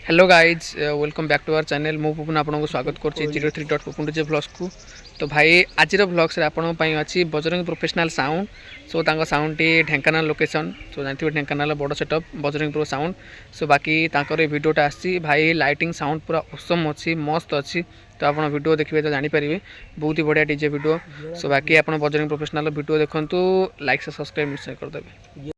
Hello guys welcome back to our channel मु पुपुन आपको स्वागत कर 03.pupunj ब्लॉग्स को। तो भाई आज ब्लॉग्स अच्छी Bajrangi professional sound so sound T Dhenkanal location so जानते ढेंकानाल बड़ setup Bajrangi pro sound so बाकी भिडियोटा आसी भाई लाइटिंग साउंड पूरा औसम अच्छी मस्त अच्छी। तो आप वीडियो देखिए तो जानीपारे बहुत ही बढ़िया डीजे वीडियो सो बाकी आप बजरंगी प्रोफेशनल वीडियो देखूँ लाइक से सब्सक्राइब निश्चय करदेवे।